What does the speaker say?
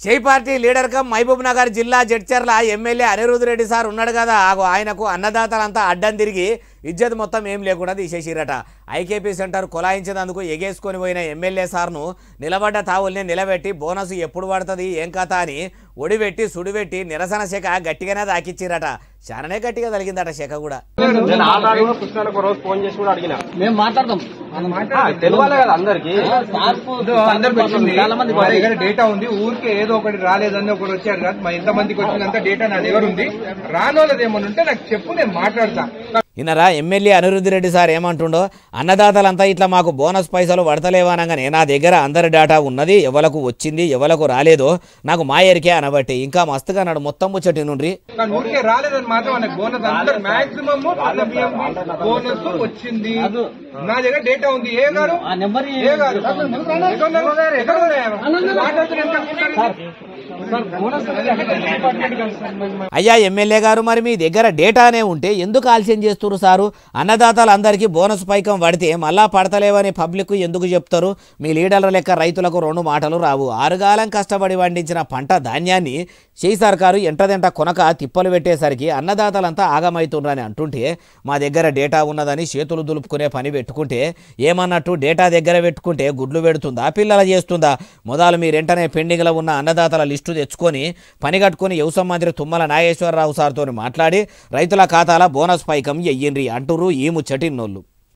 షేయ్ party leader cum Mahbubnagar జిల్లా Jadcherla MLA Anirudh Reddy sir ఉన్నాడు కదా ఆయనకు అన్నదాతలంతా అడ్డం తిరిగి ఇజ్జత్ మొత్తం ఏం లేకుండా తీసేసిరట ఐకేపీ సెంటర్ కొలాయించేందుకు ఎగేసుకొని పోయిన ఎమ్మెల్యే సార్ను నిలబడ్డ తావుల్ని నిలబెట్టి బోనస్ ఎప్పుడు పడుతుంది ఏం కథ అని ఒడిపెట్టి సుడిపెట్టి నిరసన శాఖ గట్టిగానే దాకిచ్చిరట చాలానే గట్టిగా తగిలిందట శాఖ కూడా డేటా ఉంది ఊరికే ఏదో ఒకటి రాలేదని ఒకటి వచ్చారు కాదు ఎంతమందికి వచ్చినంత డేటా నా దగ్గర ఉంది రానోళ్ళది ఏమన్నా ఉంటే నాకు చెప్పు నేను మాట్లాడతా ఇన్నరా ఎమ్మెల్యే అనిరుద్ రెడ్డి సార్ ఏమంటుండో అన్నదాతలంతా ఇట్లా మాకు బోనస్ పైసలు పడతలేవనగానే నా దగ్గర అందరి డేటా ఉన్నది ఎవలకు వచ్చింది ఎవలకు రాలేదో నాకు మా ఎరికే అనబట్టి ఇంకా మస్తుగా నాడు మొత్తం ముచ్చటి నుండి ఊరికే రాలేదని మాత్రం బోనస్ అందరు మాక్సిమం బోనస్ వచ్చింది నా దగ్గర డేటా ఉంది ఏ గారు అయ్యా ఎమ్మెల్యే గారు మరి మీ దగ్గర డేటానే ఉంటే ఎందుకు ఆలస్యం చేస్తున్నారు సారు అన్నదాతలందరికీ బోనస్ పైకం పడితే మళ్ళా పడతలేవని పబ్లిక్ ఎందుకు చెప్తారు మీ లీడర్ల లెక్క రైతులకు రెండు మాటలు రావు ఆరుగాలం కష్టపడి పండించిన పంట ధాన్యాన్ని షేయ్ సర్కారు ఎంటదెంట కొనక తిప్పలు పెట్టేసరికి అన్నదాతలంతా ఆగమవుతుండ్రని అంటుంటే మా దగ్గర డేటా ఉన్నదని చేతులు దులుపుకునే పని పెట్టుకుంటే ఏమన్నట్టు డేటా దగ్గర పెట్టుకుంటే గుడ్లు పెడుతుందా పిల్లల చేస్తుందా మొదలు మీరెంటనే పెండింగ్లో ఉన్న అన్నదాతల లిస్టు తెచ్చుకొని పని కట్టుకుని వ్యవసాయ మంత్రి తుమ్మల నాగేశ్వరరావు సార్తో మాట్లాడి రైతుల ఖాతాల బోనస్ పైకం ఎయ్యిండ్రి అంటురు ఈ ముచ్చటిన్నోళ్ళు.